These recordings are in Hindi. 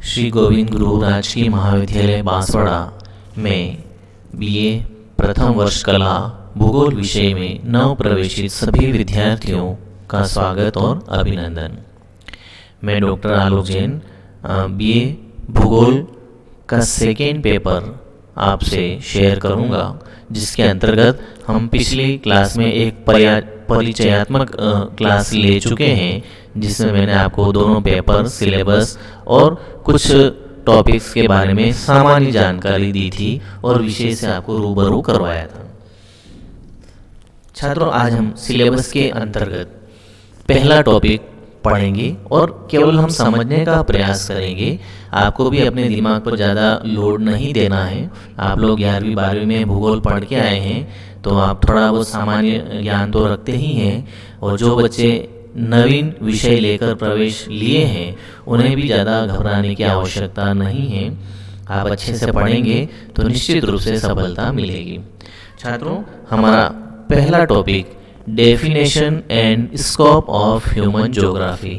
श्री गोविंद गुरु राजकीय महाविद्यालय बांसवाड़ा में बीए प्रथम वर्ष कला भूगोल विषय में नव प्रवेशित सभी विद्यार्थियों का स्वागत और अभिनंदन। मैं डॉक्टर आलोक जैन बीए भूगोल का सेकेंड पेपर आपसे शेयर करूंगा, जिसके अंतर्गत हम पिछली क्लास में एक परिचयात्मक क्लास ले चुके हैं, जिसमें मैंने आपको दोनों पेपर, सिलेबस और कुछ टॉपिक्स के बारे में सामान्य जानकारी दी थी और विषय से आपको रूबरू करवाया था। छात्रों, आज हम सिलेबस के अंतर्गत पहला टॉपिक पढ़ेंगे और केवल हम समझने का प्रयास करेंगे। आपको भी अपने दिमाग पर ज़्यादा लोड नहीं देना है। आप लोग 11वीं 12वीं में भूगोल पढ़ के आए हैं, तो आप थोड़ा बहुत सामान्य ज्ञान तो रखते ही हैं, और जो बच्चे नवीन विषय लेकर प्रवेश लिए हैं उन्हें भी ज़्यादा घबराने की आवश्यकता नहीं है। आप अच्छे से पढ़ेंगे तो निश्चित रूप से सफलता मिलेगी। छात्रों, हमारा पहला topic definition and scope of human geography.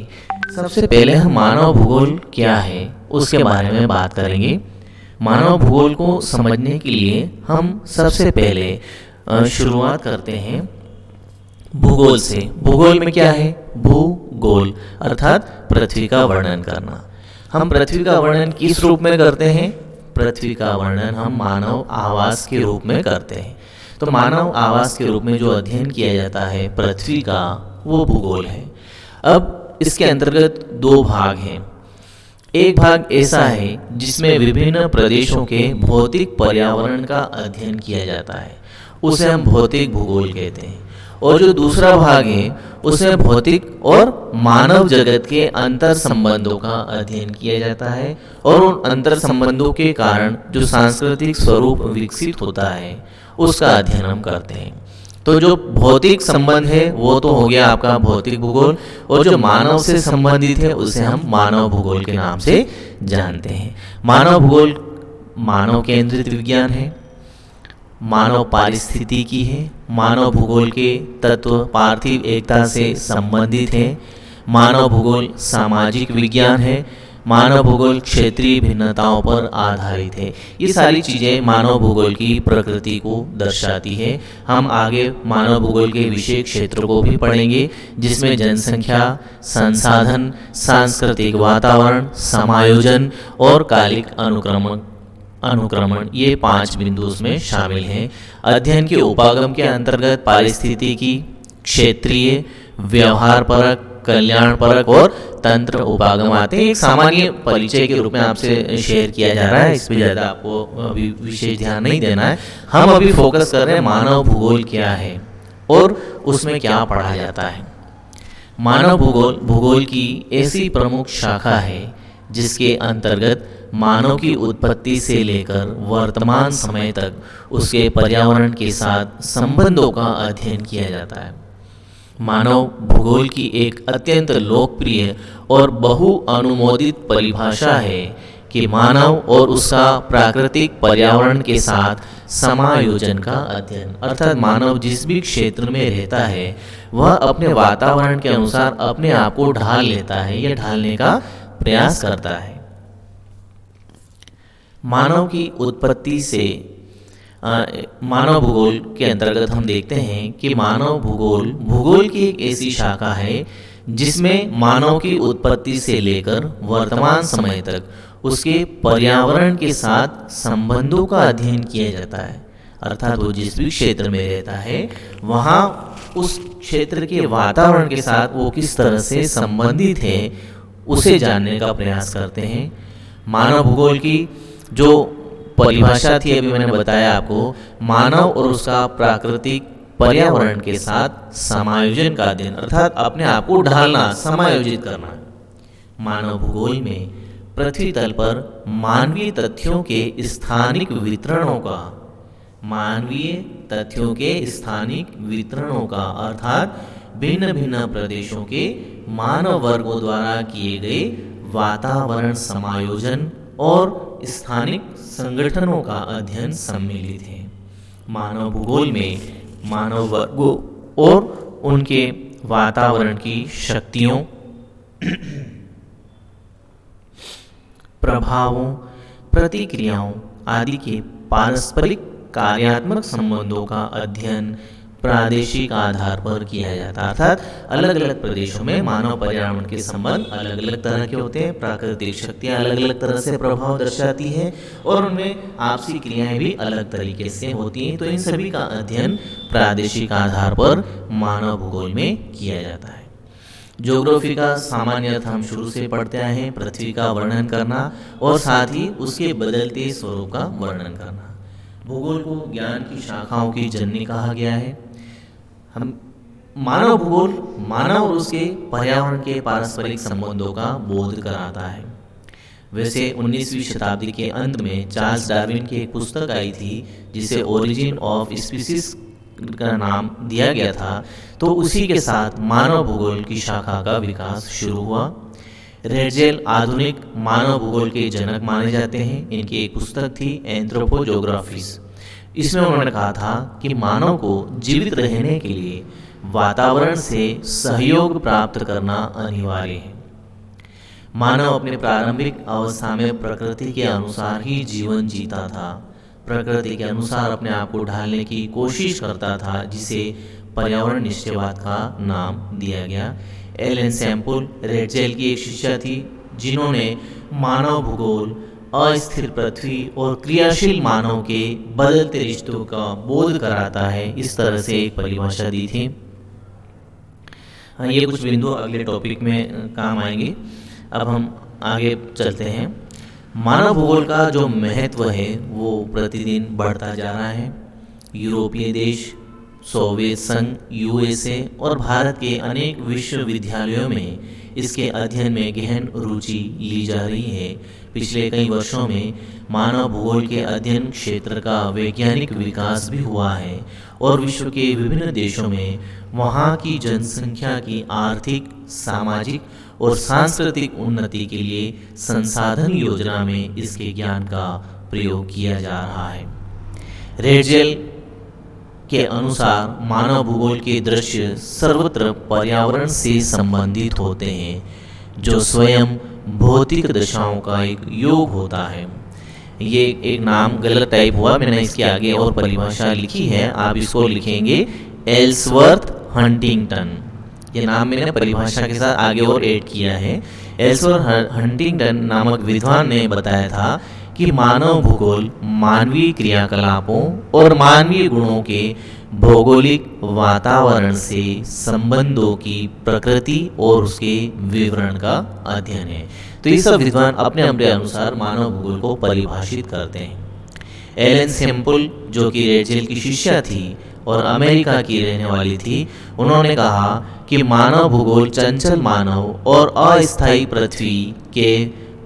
सबसे पहले हम मानव भूगोल क्या है उसके बारे में बात करेंगे। मानव भूगोल को समझने के लिए हम सबसे पहले शुरुआत करते हैं भूगोल से। भूगोल में क्या है? भूगोल अर्थात पृथ्वी का वर्णन करना। हम पृथ्वी का वर्णन किस रूप में करते हैं? पृथ्वी का वर्णन हम मानव आवास के रूप में करते हैं। तो मानव आवास के रूप में जो अध्ययन किया जाता है पृथ्वी का, वो भूगोल है। अब इसके अंतर्गत दो भाग हैं। एक भाग ऐसा है जिसमें विभिन्न प्रदेशों के भौतिक पर्यावरण का अध्ययन किया जाता है, उसे हम भौतिक भूगोल कहते हैं। और जो दूसरा भाग है उसे भौतिक और मानव जगत के अंतर संबंधों का अध्ययन किया जाता है, और उन अंतर संबंधों के कारण जो सांस्कृतिक स्वरूप विकसित होता है उसका अध्ययन हम करते हैं। तो जो भौतिक संबंध है वो तो हो गया आपका भौतिक भूगोल, और जो मानव से संबंधित है उसे हम मानव भूगोल के नाम से जानते हैं। मानव भूगोल मानव केंद्रित विज्ञान है, मानव पारिस्थितिकी है, मानव भूगोल के तत्व पार्थिव एकता से संबंधित है, मानव भूगोल सामाजिक विज्ञान है, मानव भूगोल क्षेत्रीय भिन्नताओं पर आधारित है। ये सारी चीज़ें मानव भूगोल की प्रकृति को दर्शाती है। हम आगे मानव भूगोल के विशेष क्षेत्र को भी पढ़ेंगे, जिसमें जनसंख्या, संसाधन, सांस्कृतिक वातावरण, समायोजन और कालिक अनुक्रमण ये 5 बिंदु उसमें शामिल हैं। अध्ययन के उपागम के अंतर्गत पारिस्थितिकी, क्षेत्रीय, व्यवहार परक, कल्याण परक और तंत्र उपागम आते हैं। एक सामान्य परिचय के रूप में आपसे शेयर किया जा रहा है, इस पर ज़्यादा आपको अभी विशेष ध्यान नहीं देना है। हम अभी फोकस कर रहे हैं मानव भूगोल क्या है और उसमें क्या पढ़ा जाता है। मानव भूगोल की ऐसी प्रमुख शाखा है जिसके अंतर्गत मानव की उत्पत्ति से लेकर वर्तमान समय तक उसके पर्यावरण के साथ संबंधों का अध्ययन किया जाता है। मानव भूगोल की एक अत्यंत लोकप्रिय और बहुअनुमोदित परिभाषा है कि मानव और उसका प्राकृतिक पर्यावरण के साथ समायोजन का अध्ययन, अर्थात मानव जिस भी क्षेत्र में रहता है वह अपने वातावरण के अनुसार अपने आप को ढाल लेता है या ढालने का प्रयास करता है। मानव की उत्पत्ति से मानव भूगोल के अंतर्गत हम देखते हैं कि मानव भूगोल की एक ऐसी शाखा है जिसमें मानव की उत्पत्ति से लेकर वर्तमान समय तक उसके पर्यावरण के साथ संबंधों का अध्ययन किया जाता है। अर्थात वो जिस भी क्षेत्र में रहता है वहाँ उस क्षेत्र के वातावरण के साथ वो किस तरह से संबंधित है उसे जानने का प्रयास करते हैं। मानव भूगोल की जो परिभाषा थी अभी मैंने बताया आपको, मानव और उसका प्राकृतिक पर्यावरण के साथ समायोजन का अध्ययन, अर्थात अपने आप को ढालना, समायोजित करना। मानव भूगोल में पृथ्वी तल पर मानवीय तथ्यों के स्थानिक वितरणों का अर्थात भिन्न भिन्न प्रदेशों के मानव वर्गों द्वारा किए गए वातावरण समायोजन और स्थानिक संगठनों का अध्ययन सम्मिलित है। मानव भूगोल में मानव वर्गों और उनके वातावरण की शक्तियों, प्रभावों, प्रतिक्रियाओं आदि के पारस्परिक कार्यात्मक संबंधों का अध्ययन प्रादेशिक आधार पर किया जाता है। अर्थात अलग अलग प्रदेशों में मानव पर्यावरण के संबंध अलग अलग तरह के होते हैं, प्राकृतिक शक्तियाँ अलग अलग तरह से प्रभाव दर्शाती है और उनमें आपसी क्रियाएं भी अलग तरीके से होती हैं। तो इन सभी का अध्ययन प्रादेशिक आधार पर मानव भूगोल में किया जाता है। ज्योग्राफी का सामान्य अर्थ हम शुरू से पढ़ते आए हैं, पृथ्वी का वर्णन करना और साथ ही उसके बदलते स्वरूप का वर्णन करना। भूगोल को ज्ञान की शाखाओं की जननी कहा गया है। हम मानव भूगोल मानव और उसके पर्यावरण के पारस्परिक संबंधों का बोध कराता है। वैसे 19वीं शताब्दी के अंत में चार्ल्स डार्विन की एक पुस्तक आई थी जिसे ओरिजिन ऑफ स्पीसीज का नाम दिया गया था, तो उसी के साथ मानव भूगोल की शाखा का विकास शुरू हुआ। रेडजेल आधुनिक मानव भूगोल के जनक माने जाते हैं। इनकी एक पुस्तक थी एंथ्रोपोजोग्राफिस। इसमें उन्होंने कहा था कि मानव को जीवित रहने के लिए वातावरण से सहयोग प्राप्त करना अनिवार्य है। मानव अपने प्रारंभिक अवस्था में प्रकृति के अनुसार ही जीवन जीता था, प्रकृति के अनुसार अपने आप को ढालने की कोशिश करता था, जिसे पर्यावरण निश्चयवाद का नाम दिया गया। एलन सैम्पल रेडजेल की एक शिष्या थी जिन्होंने मानव भूगोल अस्थिर पृथ्वी और क्रियाशील मानव के बदलते रिश्तों का बोध कराता है, इस तरह से एक परिभाषा दी थी। ये कुछ बिंदु अगले टॉपिक में काम आएंगे। अब हम आगे चलते हैं। मानव भूगोल का जो महत्व है वो प्रतिदिन बढ़ता जा रहा है। यूरोपीय देश, सोवियत संघ, यूएसए और भारत के अनेक विश्वविद्यालयों में इसके अध्ययन में गहन रुचि ली जा रही है। पिछले कई वर्षों में मानव भूगोल के अध्ययन क्षेत्र का वैज्ञानिक विकास भी हुआ है और विश्व के विभिन्न देशों में वहाँ की जनसंख्या की आर्थिक, सामाजिक और सांस्कृतिक उन्नति के लिए संसाधन योजना में इसके ज्ञान का प्रयोग किया जा रहा है। रेडजेल के अनुसार मानव भूगोल के दृश्य सर्वत्र पर्यावरण से संबंधित होते हैं, जो स्वयं भौतिक दशाओं का एक योग होता है। ये एक नाम गलत टाइप हुआ, मैंने इसके आगे और परिभाषा लिखी है, आप इसको लिखेंगे एल्सवर्थ हंटिंगटन। ये नाम मैंने परिभाषा के साथ आगे और ऐड किया है। एल्सवर्थ हंटिंगटन नामक विद्वान ने बताया था कि मानव भूगोल मानवीय क्रियाकलापों और मानवीय गुणों के भौगोलिक वातावरण से संबंधों की प्रकृति और उसके विवरण का अध्ययन है। तो ये सब विद्वान अपने अपने अनुसार मानव भूगोल को परिभाषित करते हैं। एलन सैम्पल, जो कि रेडजेल की शिष्या थी और अमेरिका की रहने वाली थी, उन्होंने कहा कि मानव भूगोल चंचल मानव और अस्थायी पृथ्वी के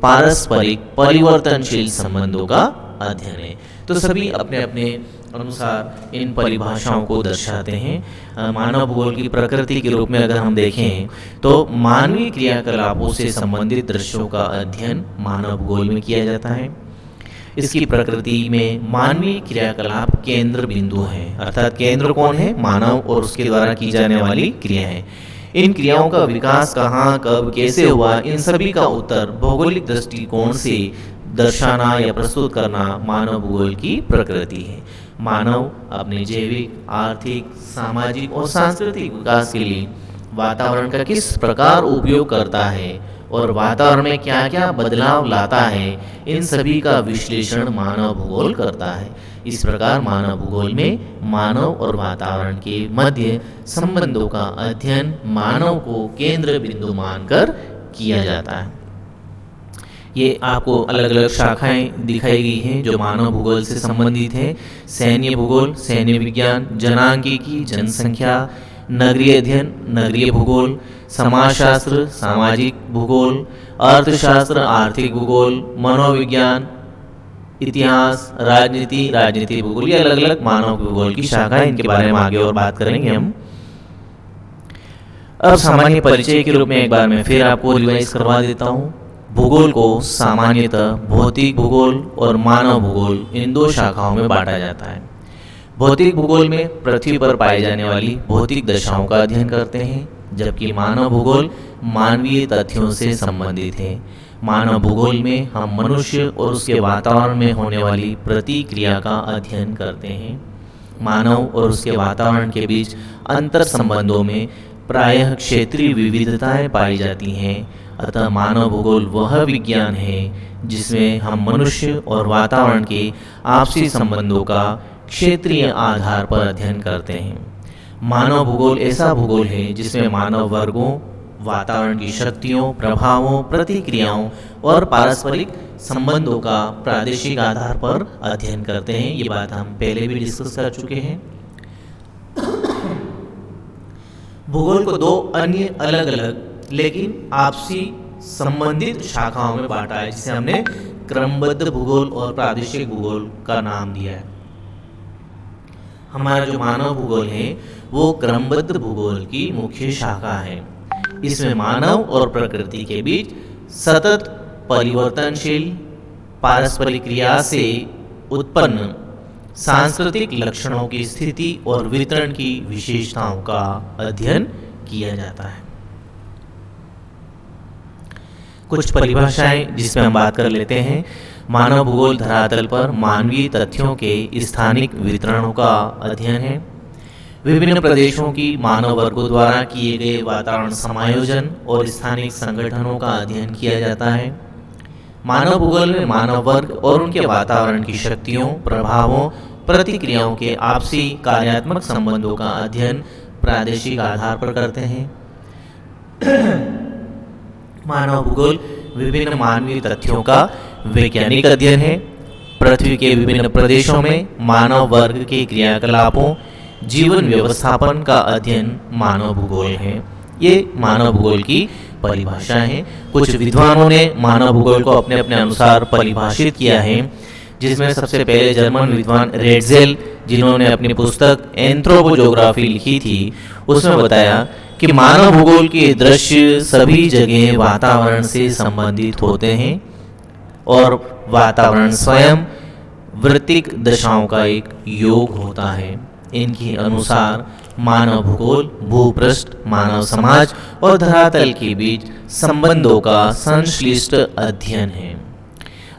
पारस्परिक परिवर्तनशील संबंधों का अध्ययन है। तो सभी अपने अपने अनुसार इन परिभाषाओं को दर्शाते हैं। मानव भूगोल की प्रकृति के रूप में अगर हम देखें तो मानवीय क्रियाकलापों से संबंधित दृश्यों का अध्ययन मानव भूगोल में किया जाता है। इसकी प्रकृति में मानवीय क्रियाकलाप केंद्र बिंदु है, अर्थात केंद्र कौन है? मानव और उसके द्वारा की जाने वाली क्रियाएं। इन क्रियाओं का विकास कहाँ, कब, कैसे हुआ, इन सभी का उत्तर भौगोलिक दृष्टिकोण से दर्शाना या प्रस्तुत करना मानव भूगोल की प्रकृति है। मानव अपने जैविक, आर्थिक, सामाजिक और सांस्कृतिक विकास के लिए वातावरण का किस प्रकार उपयोग करता है और वातावरण में क्या क्या बदलाव लाता है, इन सभी का विश्लेषण मानव भूगोल करता है। इस प्रकार मानव भूगोल में मानव और वातावरण के मध्य संबंधों का अध्ययन मानव को केंद्र बिंदु मानकर किया जाता है। ये आपको अलग अलग शाखाएं दिखाई गई हैं जो मानव भूगोल से संबंधित हैं। सैन्य भूगोल, सैन्य विज्ञान, जनसांख्यिकी, जनसंख्या, नगरीय अध्ययन, नगरीय भूगोल, समाजशास्त्र, सामाजिक भूगोल, अर्थशास्त्र, आर्थिक भूगोल, मनोविज्ञान, इतिहास, राजनीति, राजनीति भूगोल। ये अलग अलग मानव भूगोल की शाखाएं, इनके बारे में आगे और बात करेंगे हम। अब सामान्य परिचय के रूप में एक बार मैं फिर आपको रिवाइज करवा देता हूँ। भूगोल को सामान्यतः भौतिक भूगोल और मानव भूगोल इन दो शाखाओं में बांटा जाता है। भौतिक भूगोल में पृथ्वी पर पाई जाने वाली भौतिक दशाओं का अध्ययन करते हैं। जबकि मानव भूगोल मानवीय तथ्यों से संबंधित है। मानव भूगोल में हम मनुष्य और उसके वातावरण में होने वाली प्रतिक्रिया का अध्ययन करते हैं। मानव और उसके वातावरण के बीच अंतर संबंधों में प्रायः क्षेत्रीय विविधताएं पाई जाती हैं। अतः मानव भूगोल वह विज्ञान है जिसमें हम मनुष्य और वातावरण के आपसी संबंधों का क्षेत्रीय आधार पर अध्ययन करते हैं। मानव भूगोल ऐसा भूगोल है जिसमें मानव वर्गों, वातावरण की शक्तियों, प्रभावों, प्रतिक्रियाओं और पारस्परिक संबंधों का प्रादेशिक आधार पर अध्ययन करते हैं। ये बात हम पहले भी डिस्कस कर चुके हैं। भूगोल को दो अन्य अलग अलग लेकिन आपसी संबंधित शाखाओं में बांटा है, जिसे हमने क्रमबद्ध भूगोल और प्रादेशिक भूगोल का नाम दिया है। हमारा जो मानव भूगोल है वो क्रमबद्ध भूगोल की मुख्य शाखा है। इसमें मानव और प्रकृति के बीच सतत परिवर्तनशील पारस्परिक क्रिया से उत्पन्न सांस्कृतिक लक्षणों की स्थिति और वितरण की विशेषताओं का अध्ययन किया जाता है। कुछ परिभाषाएं जिसमें हम बात कर लेते हैं। मानव भूगोल धरातल पर मानवीय तथ्यों के स्थानिक वितरणों का अध्ययन है। विभिन्न प्रदेशों की मानव वर्गों द्वारा किए गए वातावरण समायोजन और स्थानिक संगठनों का अध्ययन किया जाता है। मानव भूगोल में मानव वर्ग और उनके वातावरण की शक्तियों, प्रभावों, प्रतिक्रियाओं के आपसी कार्यात्मक संबंधों का अध्ययन प्रादेशिक आधार पर करते हैं। मानव भूगोल विभिन्न मानवीय तथ्यों का वैज्ञानिक अध्ययन है। पृथ्वी के विभिन्न प्रदेशों में मानव वर्ग के क्रियाकलापों, जीवन व्यवस्थापन का अध्ययन मानव भूगोल है। ये मानव भूगोल की परिभाषा है। कुछ विद्वानों ने मानव भूगोल को अपने अपने अनुसार परिभाषित किया है, जिसमें सबसे पहले जर्मन विद्वान रेट्जेल, जिन्होंने अपनी पुस्तक एंथ्रोपोजोग्राफी लिखी थी, उसमें बताया कि मानव भूगोल के दृश्य सभी जगह वातावरण से संबंधित होते हैं और वातावरण स्वयं वृत्तिक दशाओं का एक योग होता है। इनके अनुसार मानव भूगोल भूपृष्ठ, मानव समाज और धरातल के बीच संबंधों का संश्लिष्ट अध्ययन है।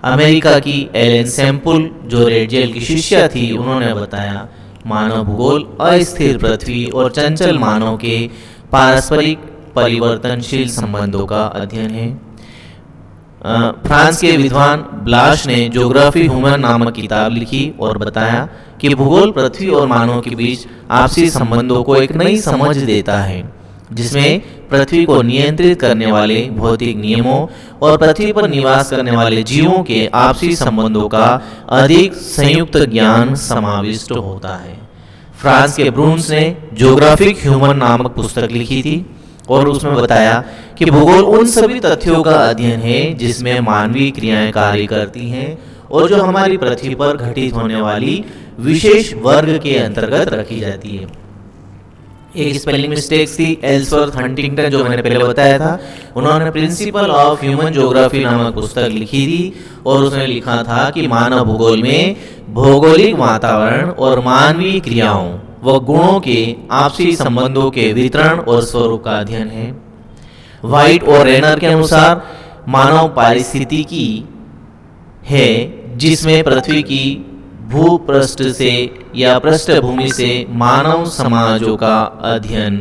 अमेरिका की एलेन सैम्पुल, जो रेट्जेल की शिष्या थी, उन्होंने बताया मानव भूगोल अस्थिर पृथ्वी और चंचल मानव के पारस्परिक परिवर्तनशील संबंधों का अध्ययन है। फ्रांस के विद्वान ब्लाश ने ज्योग्राफी ह्यूमन नामक किताब लिखी और बताया कि भूगोल पृथ्वी और मानव के बीच आपसी संबंधों को एक नई समझ देता है, जिसमें पृथ्वी को नियंत्रित करने वाले भौतिक नियमों और पृथ्वी पर निवास करने वाले जीवों के आपसी संबंधों का अधिक संयुक्त ज्ञान समाविष्ट होता है। फ्रांस के ब्रून्स ने ज्योग्राफिक ह्यूमन नामक पुस्तक लिखी थी और उसमें बताया कि भूगोल उन सभी तथ्यों का अध्ययन है जिसमें मानवीय क्रियाएं कार्य करती हैं और जो हमारी पृथ्वी पर घटित होने वाली विशेष वर्ग के अंतर्गत रखी जाती है। एक स्पेलिंग मिस्टेक्स थी। एल्सवर्थ हंटिंगटन, जो मैंने पहले बताया था, उन्होंने प्रिंसिपल ऑफ ह्यूमन ज्योग्राफी नामक पुस्तक लिखी थी और उसने लिखा था कि मानव भूगोल में भौगोलिक वातावरण और मानवीय क्रियाओं व गुणों के आपसी संबंधों के वितरण और स्वरूप का अध्ययन है। व्हाइट और रेनर के अनुसार मानव पारिस्थितिकी है जिसमें पृथ्वी की भूपृष्ठ से या पृष्ठभूमि से मानव समाजों का अध्ययन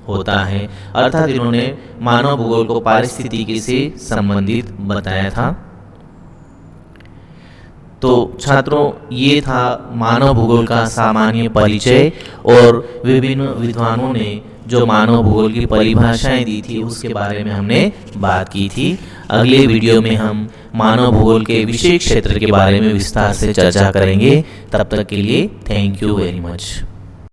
होता है। अर्थात इन्होंने मानव भूगोल को पारिस्थितिकी से संबंधित बताया था। तो छात्रों, ये था मानव भूगोल का सामान्य परिचय और विभिन्न विद्वानों ने जो मानव भूगोल की परिभाषाएं दी थी उसके बारे में हमने बात की थी। अगले वीडियो में हम मानव भूगोल के विशेष क्षेत्र के बारे में विस्तार से चर्चा करेंगे। तब तक के लिए थैंक यू वेरी मच।